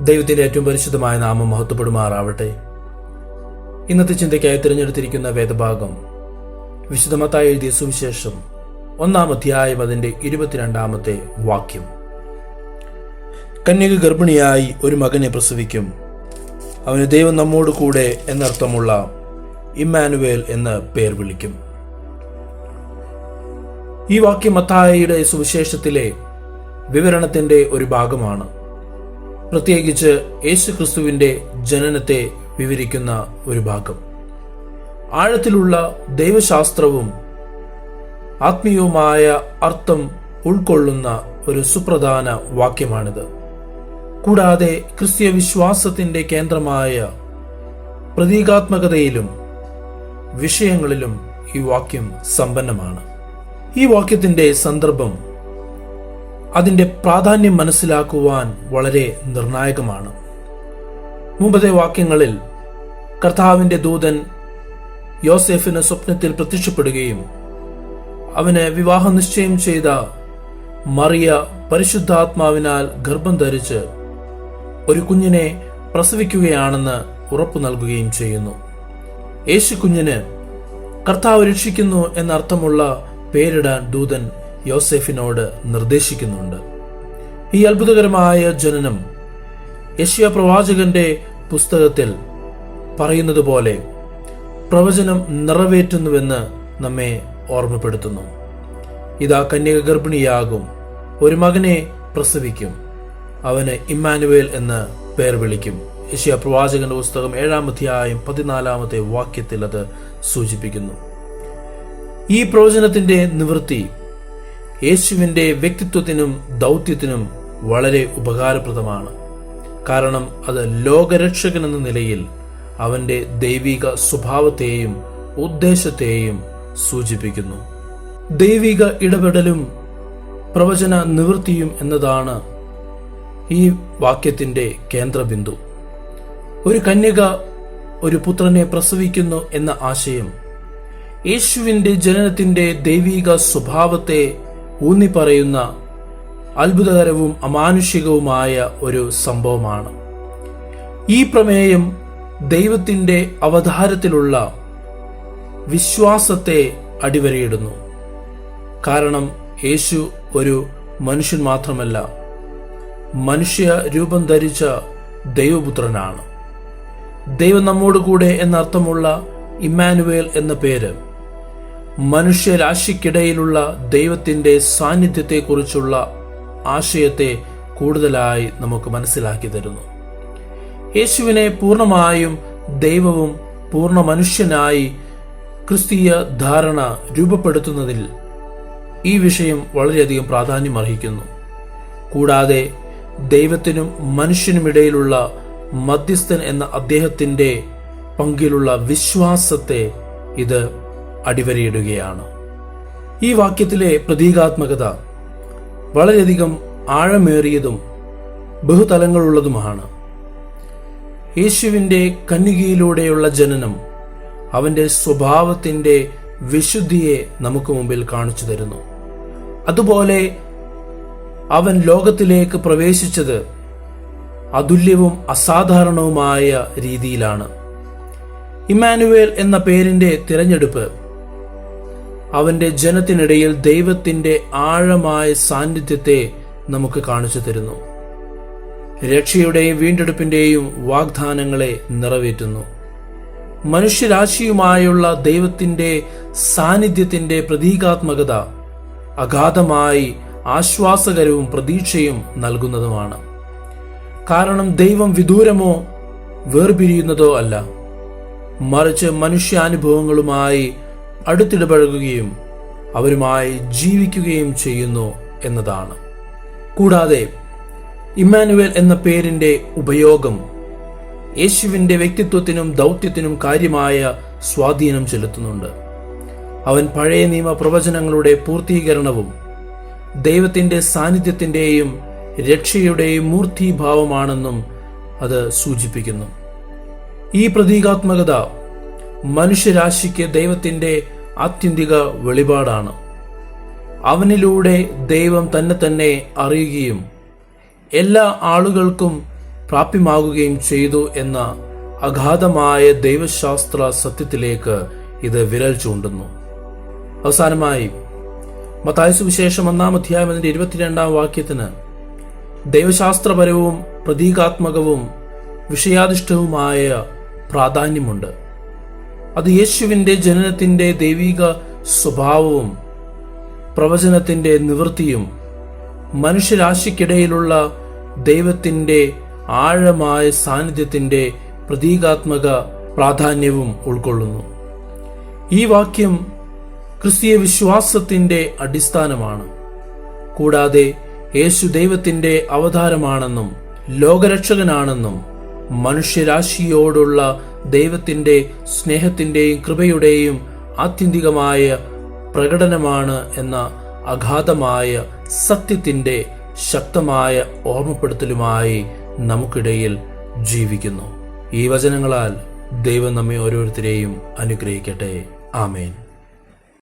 ദൈവത്തിന്റെ ഏറ്റവും പരിശുദ്ധമായ നാമം മഹത്വപ്പെടുമാറാവട്ടെ. ഇന്നത്തെ ചിന്തയ്ക്കായി തിരഞ്ഞെടുത്തിരിക്കുന്ന വേദഭാഗം വിശുദ്ധ മത്തായി എഴുതിയ സുവിശേഷം 1-ാം അധ്യായം അതിന്റെ 22-ാമത്തെ വാക്യം. കന്യക ഗർഭിണിയായി ഒരു മകനെ പ്രസവിക്കും, അവന് ദൈവം നമ്മോട് കൂടെ എന്നർത്ഥമുള്ള ഇമ്മാനുവേൽ എന്ന് പേർ വിളിക്കും. ഈ വാക്യം മത്തായിയുടെ സുവിശേഷത്തിലെ വിവരണത്തിന്റെ ഒരു ഭാഗമാണ്. പ്രത്യേകിച്ച് യേശുക്രിസ്തുവിന്റെ ജനനത്തെ വിവരിക്കുന്ന ഒരു ഭാഗം. ആഴത്തിലുള്ള ദൈവശാസ്ത്രവും ആത്മീയവുമായ അർത്ഥം ഉൾക്കൊള്ളുന്ന ഒരു സുപ്രധാന വാക്യമാണിത്. കൂടാതെ ക്രിസ്തീയ വിശ്വാസത്തിന്റെ കേന്ദ്രമായ പ്രതീകാത്മകതയിലും വിഷയങ്ങളിലും ഈ വാക്യം സമ്പന്നമാണ്. ഈ വാക്യത്തിന്റെ സന്ദർഭം അതിന്റെ പ്രാധാന്യം മനസ്സിലാക്കുവാൻ വളരെ നിർണായകമാണ്. മുമ്പത്തെ വാക്യങ്ങളിൽ കർത്താവിന്റെ ദൂതൻ യോസേഫിന് സ്വപ്നത്തിൽ പ്രത്യക്ഷപ്പെടുകയും അവന് വിവാഹ നിശ്ചയം ചെയ്ത മറിയ പരിശുദ്ധാത്മാവിനാൽ ഗർഭം ധരിച്ച് ഒരു കുഞ്ഞിനെ പ്രസവിക്കുകയാണെന്ന് ഉറപ്പു നൽകുകയും ചെയ്യുന്നു. യേശു കുഞ്ഞിന് കർത്താവ് രക്ഷിക്കുന്നു എന്നർത്ഥമുള്ള പേരിടാൻ ദൂതൻ യോസേഫിനോട് നിർദ്ദേശിക്കുന്നുണ്ട്. ഈ അത്ഭുതകരമായ ജനനം യെശയ്യാ പ്രവാചകന്റെ പുസ്തകത്തിൽ പറയുന്നത് പോലെ പ്രവചനം നിറവേറ്റുന്നുവെന്ന് നമ്മെ ഓർമ്മപ്പെടുത്തുന്നു. ഇതാ കന്യക ഗർഭിണിയാകും, ഒരു മകനെ പ്രസവിക്കും, അവന് ഇമ്മാനുവേൽ എന്ന് പേർ വിളിക്കും. യെശയ്യാ പ്രവാചകന്റെ പുസ്തകം 7-ാം അധ്യായം 14-ാമത്തെ വാക്യത്തിൽ അത് സൂചിപ്പിക്കുന്നു. ഈ പ്രവചനത്തിന്റെ നിവൃത്തി യേശുവിന്റെ വ്യക്തിത്വത്തിനും ദൗത്യത്തിനും വളരെ ഉപകാരപ്രദമാണ്. കാരണം അത് ലോകരക്ഷകൻ എന്ന നിലയിൽ അവന്റെ ദൈവിക സ്വഭാവത്തെയും ഉദ്ദേശത്തെയും സൂചിപ്പിക്കുന്നു. ദൈവിക ഇടപെടലും പ്രവചന നിവൃത്തിയും എന്നതാണ് ഈ വാക്യത്തിന്റെ കേന്ദ്രബിന്ദു. ഒരു കന്യക ഒരു പുത്രനെ പ്രസവിക്കുന്നു എന്ന ആശയം യേശുവിന്റെ ജനനത്തിന്റെ ദൈവിക സ്വഭാവത്തെ ഊന്നിപ്പറയുന്ന അത്ഭുതകരവും അമാനുഷികവുമായ ഒരു സംഭവമാണ്. ഈ പ്രമേയം ദൈവത്തിന്റെ അവതാരത്തിലുള്ള വിശ്വാസത്തെ അടിവരയിടുന്നു. കാരണം യേശു ഒരു മനുഷ്യൻ മാത്രമല്ല, മനുഷ്യ രൂപം ധരിച്ച ദൈവപുത്രനാണ്. ദൈവം നമ്മോട് കൂടെ എന്നർത്ഥമുള്ള ഇമ്മാനുവേൽ എന്ന പേര് മനുഷ്യരാശിക്കിടയിലുള്ള ദൈവത്തിന്റെ സാന്നിധ്യത്തെക്കുറിച്ചുള്ള ആശയത്തെ കൂടുതലായി നമുക്ക് മനസ്സിലാക്കി തരുന്നു. യേശുവിനെ പൂർണ്ണമായും ദൈവവും പൂർണ്ണ മനുഷ്യനായി ക്രിസ്തീയ ധാരണ രൂപപ്പെടുത്തുന്നതിൽ ഈ വിഷയം വളരെയധികം പ്രാധാന്യം അർഹിക്കുന്നു. കൂടാതെ ദൈവത്തിനും മനുഷ്യനുമിടയിലുള്ള മധ്യസ്ഥൻ എന്ന അദ്ദേഹത്തിന്റെ പങ്കിലുള്ള വിശ്വാസത്തെ ഇത് അടിവരയിടുകയാണ്. ഈ വാക്യത്തിലെ പ്രതീകാത്മകത വളരെയധികം ആഴമേറിയതും ബഹുതലങ്ങളുള്ളതുമാണ്. യേശുവിന്റെ കന്യകയിലൂടെയുള്ള ജനനം അവന്റെ സ്വഭാവത്തിന്റെ വിശുദ്ധിയെ നമുക്ക് മുമ്പിൽ കാണിച്ചു തരുന്നു. അതുപോലെ അവൻ ലോകത്തിലേക്ക് പ്രവേശിച്ചത് അതുല്യവും അസാധാരണവുമായ രീതിയിലാണ്. ഇമ്മാനുവേൽ എന്ന പേരിന്റെ തിരഞ്ഞെടുപ്പ് അവന്റെ ജനത്തിനിടയിൽ ദൈവത്തിന്റെ ആഴമായ സാന്നിധ്യത്തെ നമുക്ക് കാണിച്ചു തരുന്നു. രക്ഷയുടെയും വീണ്ടെടുപ്പിന്റെയും വാഗ്ദാനങ്ങളെ നിറവേറ്റുന്നു. മനുഷ്യരാശിയുമായുള്ള ദൈവത്തിന്റെ സാന്നിധ്യത്തിന്റെ പ്രതീകാത്മകത അഗാധമായി ആശ്വാസകരവും പ്രതീക്ഷയും നൽകുന്നതുമാണ്. കാരണം ദൈവം വിദൂരമോ വേർപിരിയുന്നതോ അല്ല, മറിച്ച് മനുഷ്യാനുഭവങ്ങളുമായി അടുത്തിടപഴകുകയും അവരുമായി ജീവിക്കുകയും ചെയ്യുന്നു എന്നതാണ്. കൂടാതെ ഇമ്മാനുവേൽ എന്ന പേരിന്റെ ഉപയോഗം യേശുവിന്റെ വ്യക്തിത്വത്തിനും ദൗത്യത്തിനും കാര്യമായ സ്വാധീനം ചെലുത്തുന്നുണ്ട്. അവൻ പഴയ നിയമ പ്രവചനങ്ങളുടെ പൂർത്തീകരണവും ദൈവത്തിന്റെ സാന്നിധ്യത്തിന്റെയും രക്ഷയുടെയും മൂർത്തീഭാവമാണെന്നും അത് സൂചിപ്പിക്കുന്നു. ഈ പ്രതീകാത്മകത മനുഷ്യരാശിക്ക് ദൈവത്തിന്റെ ആത്യന്തിക വെളിപാടാണ്. അവനിലൂടെ ദൈവം തന്നെ അറിയുകയും എല്ലാ ആളുകൾക്കും പ്രാപ്യമാകുകയും ചെയ്തു എന്ന അഗാധമായ ദൈവശാസ്ത്ര സത്യത്തിലേക്ക് ഇത് വിരൽ ചൂണ്ടുന്നു. അവസാനമായി മത്തായി സുവിശേഷം 1-ാം അധ്യായം 22-ാം വാക്യത്തിന് ദൈവശാസ്ത്രപരവും പ്രതീകാത്മകവും വിഷയാധിഷ്ഠിതവുമായ പ്രാധാന്യമുണ്ട്. അത് യേശുവിൻ്റെ ജനനത്തിൻ്റെ ദൈവിക സ്വഭാവവും പ്രവചനത്തിൻ്റെ നിവൃത്തിയും മനുഷ്യരാശിക്കിടയിലുള്ള ദൈവത്തിൻ്റെ ആഴമായ സാന്നിധ്യത്തിൻ്റെ പ്രതീകാത്മക പ്രാധാന്യവും ഉൾക്കൊള്ളുന്നു. ഈ വാക്യം ക്രിസ്തീയ വിശ്വാസത്തിൻ്റെ അടിസ്ഥാനമാണ്. കൂടാതെ യേശു ദൈവത്തിൻ്റെ അവതാരമാണെന്നും ലോകരക്ഷകനാണെന്നും മനുഷ്യരാശിയോടുള്ള ദൈവത്തിൻ്റെ സ്നേഹത്തിൻ്റെയും കൃപയുടെയും ആത്യന്തികമായ പ്രകടനമാണ് എന്ന അഗാധമായ സത്യത്തിൻ്റെ ശക്തമായ ഓർമ്മപ്പെടുത്തലുമായി നമുക്കിടയിൽ ജീവിക്കുന്നു. ഈ വചനങ്ങളാൽ ദൈവം നമ്മെ ഓരോരുത്തരെയും അനുഗ്രഹിക്കട്ടെ. ആമേൻ.